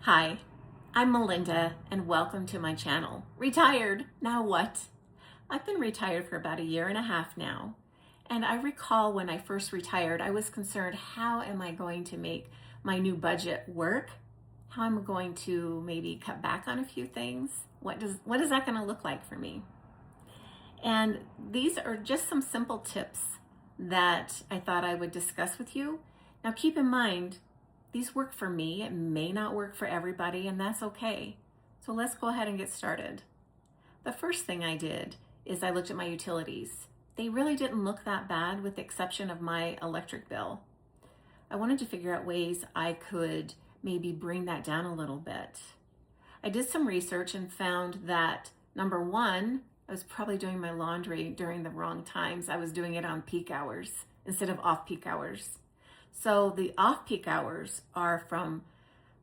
Hi, I'm Melinda and welcome to my channel. Retired, now what? I've been retired for about a year and a half now. And I recall when I first retired, I was concerned, how am I going to make my new budget work? How am I going to maybe cut back on a few things? What is that going to look like for me? And these are just some simple tips that I thought I would discuss with you. Now keep in mind, these work for me. It may not work for everybody, and that's okay. So let's go ahead and get started. The first thing I did is I looked at my utilities. They really didn't look that bad with the exception of my electric bill. I wanted to figure out ways I could maybe bring that down a little bit. I did some research and found that number one, I was probably doing my laundry during the wrong times. I was doing it on peak hours instead of off-peak hours. So the off-peak hours are from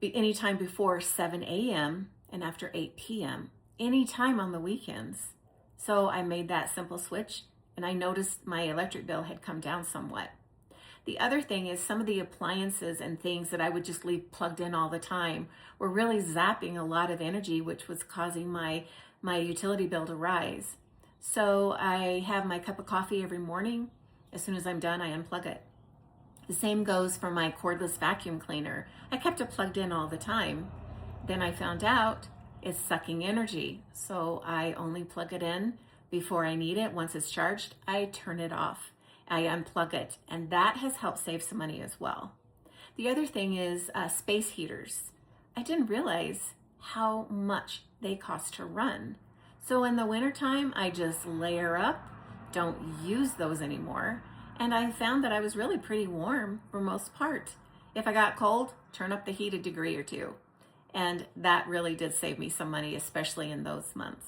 any time before 7 a.m. and after 8 p.m., any time on the weekends. So I made that simple switch and I noticed my electric bill had come down somewhat. The other thing is some of the appliances and things that I would just leave plugged in all the time were really zapping a lot of energy, which was causing my utility bill to rise. So I have my cup of coffee every morning. As soon as I'm done, I unplug it. The same goes for my cordless vacuum cleaner. I kept it plugged in all the time. Then I found out it's sucking energy. So I only plug it in before I need it. Once it's charged, I turn it off. I unplug it. And that has helped save some money as well. The other thing is space heaters. I didn't realize how much they cost to run. So in the wintertime, I just layer up, don't use those anymore. And I found that I was really pretty warm for most part. If I got cold, turn up the heat a degree or two. And that really did save me some money, especially in those months.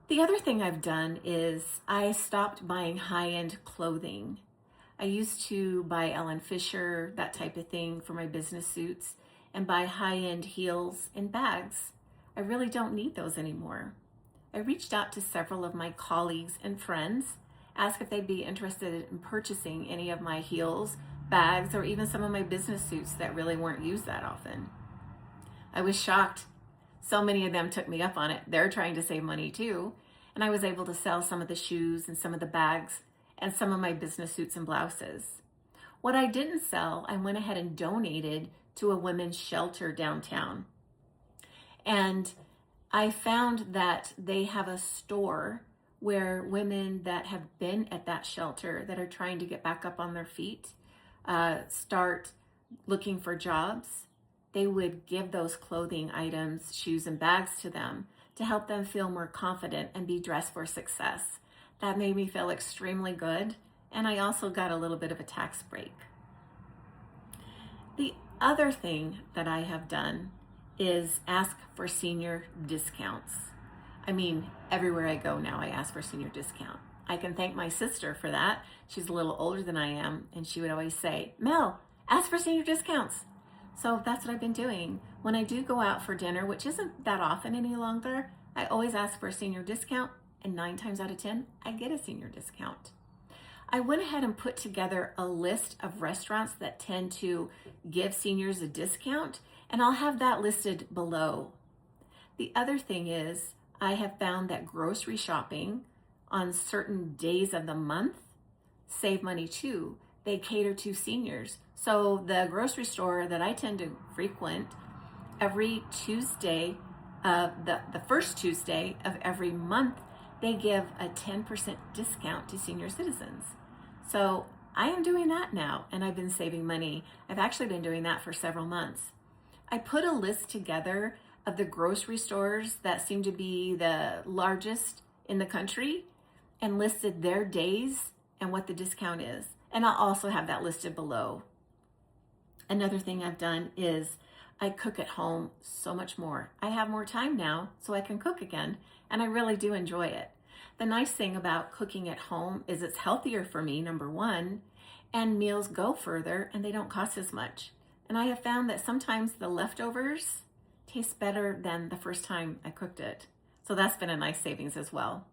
The other thing I've done is I stopped buying high-end clothing. I used to buy Ellen Fisher, that type of thing for my business suits, and buy high-end heels and bags. I really don't need those anymore. I reached out to several of my colleagues and friends, asked if they'd be interested in purchasing any of my heels, bags, or even some of my business suits that really weren't used that often. I was shocked. So many of them took me up on it. They're trying to save money too. And I was able to sell some of the shoes and some of the bags and some of my business suits and blouses. What I didn't sell, I went ahead and donated to a women's shelter downtown. And I found that they have a store where women that have been at that shelter that are trying to get back up on their feet, start looking for jobs. They would give those clothing items, shoes and bags to them to help them feel more confident and be dressed for success. That made me feel extremely good. And I also got a little bit of a tax break. The other thing that I have done is ask for senior discounts. I mean, everywhere I go now, I ask for senior discount. I can thank my sister for that. She's a little older than I am, and she would always say, Mel, ask for senior discounts. So that's what I've been doing. When I do go out for dinner, which isn't that often any longer, I always ask for a senior discount, and 9 times out of 10, I get a senior discount. I went ahead and put together a list of restaurants that tend to give seniors a discount, and I'll have that listed below. The other thing is, I have found that grocery shopping on certain days of the month save money too. They cater to seniors. So the grocery store that I tend to frequent, every Tuesday, the first Tuesday of every month, they give a 10% discount to senior citizens. So I am doing that now, and I've been saving money. I've actually been doing that for several months. I put a list together of the grocery stores that seem to be the largest in the country and listed their days and what the discount is. And I'll also have that listed below. Another thing I've done is I cook at home so much more. I have more time now, so I can cook again, and I really do enjoy it. The nice thing about cooking at home is it's healthier for me, number one, and meals go further and they don't cost as much. And I have found that sometimes the leftovers taste better than the first time I cooked it. So that's been a nice savings as well.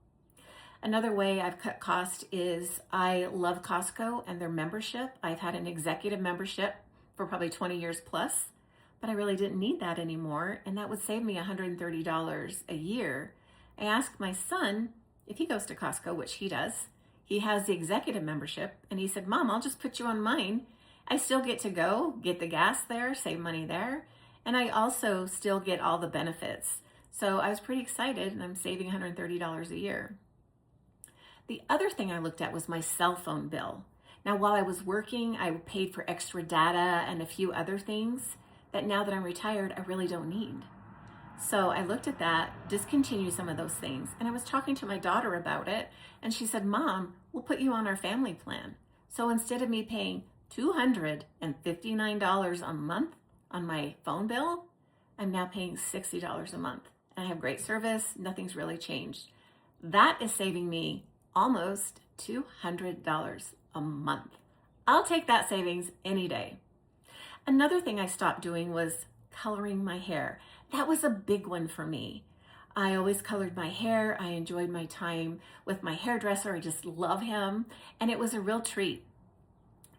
Another way I've cut cost is I love Costco and their membership. I've had an executive membership for probably 20 years plus. but I really didn't need that anymore, and that would save me $130 a year. I asked my son if he goes to Costco, which he does. He has the executive membership, and he said, Mom, I'll just put you on mine. I still get to go, get the gas there, save money there, and I also still get all the benefits. So I was pretty excited, and I'm saving $130 a year. The other thing I looked at was my cell phone bill. Now, while I was working, I paid for extra data and a few other things that now that I'm retired, I really don't need. So I looked at that, discontinued some of those things, and I was talking to my daughter about it, and she said, Mom, we'll put you on our family plan. So instead of me paying $259 a month on my phone bill, I'm now paying $60 a month. And I have great service, nothing's really changed. That is saving me almost $200 a month. I'll take that savings any day. Another thing I stopped doing was coloring my hair. That was a big one for me. I always colored my hair. I enjoyed my time with my hairdresser. I just love him. And it was a real treat.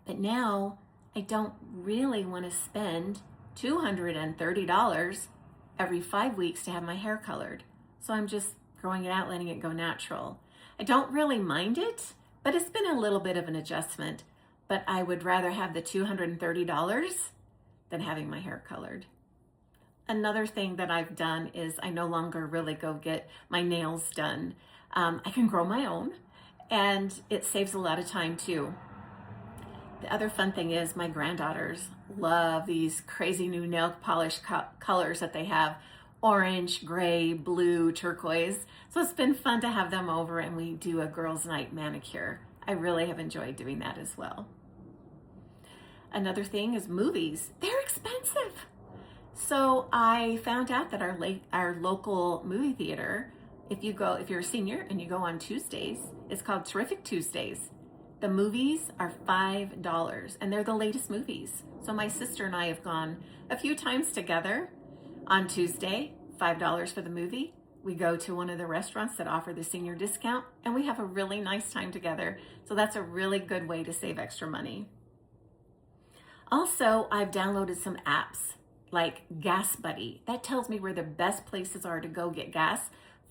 But now I don't really want to spend $230 every 5 weeks to have my hair colored. So I'm just growing it out, letting it go natural. I don't really mind it, but it's been a little bit of an adjustment. But I would rather have the $230 than having my hair colored. Another thing that I've done is I no longer really go get my nails done. I can grow my own, and it saves a lot of time too. The other fun thing is my granddaughters love these crazy new nail polish colors that they have. Orange, gray, blue, turquoise. So it's been fun to have them over, and we do a girls' night manicure. I really have enjoyed doing that as well. Another thing is movies. They're expensive. So I found out that our local movie theater, if you're a senior and you go on Tuesdays, it's called Terrific Tuesdays. The movies are $5, and they're the latest movies. So my sister and I have gone a few times together. On Tuesday, $5 for the movie. We go to one of the restaurants that offer the senior discount, and we have a really nice time together. So that's a really good way to save extra money. Also, I've downloaded some apps like Gas Buddy. That tells me where the best places are to go get gas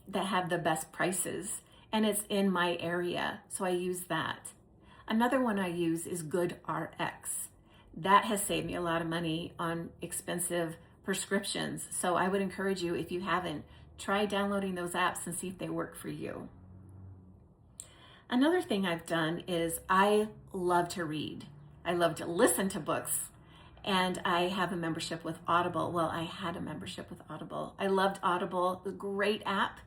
that have the best prices, and it's in my area, so I use that. Another one I use is GoodRx. That has saved me a lot of money on expensive prescriptions. So I would encourage you, if you haven't, try downloading those apps and see if they work for you. Another thing I've done is I love to read. I love to listen to books, and I have a membership with Audible. Well, I had a membership with Audible. I loved Audible, a great app,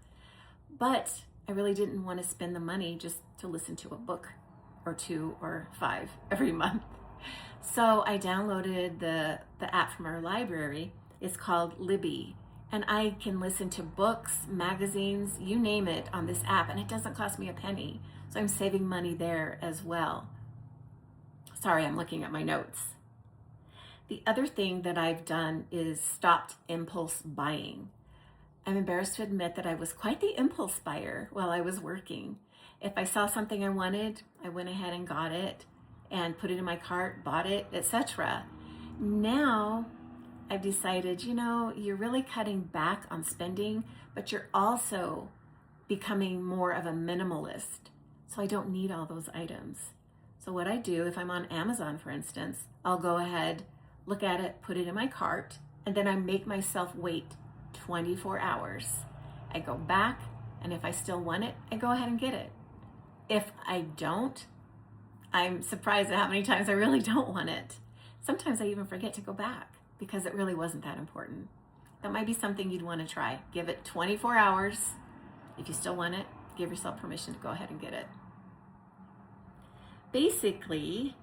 but I really didn't want to spend the money just to listen to a book or 2 or 5 every month. So I downloaded the app from our library. It's called Libby, and I can listen to books, magazines, you name it, on this app, and it doesn't cost me a penny. So I'm saving money there as well. Sorry, I'm looking at my notes. The other thing that I've done is stopped impulse buying. I'm embarrassed to admit that I was quite the impulse buyer while I was working. If I saw something I wanted, I went ahead and got it and put it in my cart, bought it, etc. Now, I've decided, you're really cutting back on spending, but you're also becoming more of a minimalist. So I don't need all those items. So what I do, if I'm on Amazon, for instance, I'll go ahead, look at it, put it in my cart, and then I make myself wait 24 hours. I go back, and if I still want it, I go ahead and get it. If I don't, I'm surprised at how many times I really don't want it. Sometimes I even forget to go back because it really wasn't that important. That might be something you'd want to try. Give it 24 hours. If you still want it, give yourself permission to go ahead and get it. Basically,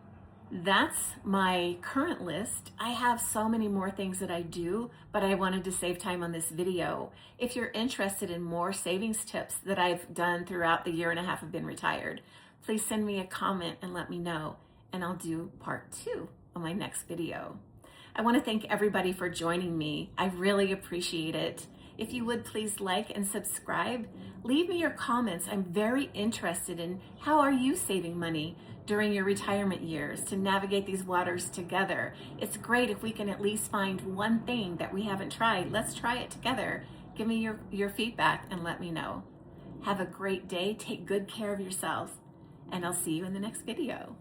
that's my current list. I have so many more things that I do, but I wanted to save time on this video. If you're interested in more savings tips that I've done throughout the year and a half I've been retired, please send me a comment and let me know, and I'll do part 2 on my next video. I want to thank everybody for joining me. I really appreciate it. If you would please like and subscribe, leave me your comments. I'm very interested in how are you saving money during your retirement years to navigate these waters together. It's great if we can at least find one thing that we haven't tried. Let's try it together. Give me your feedback and let me know. Have a great day. Take good care of yourselves, and I'll see you in the next video.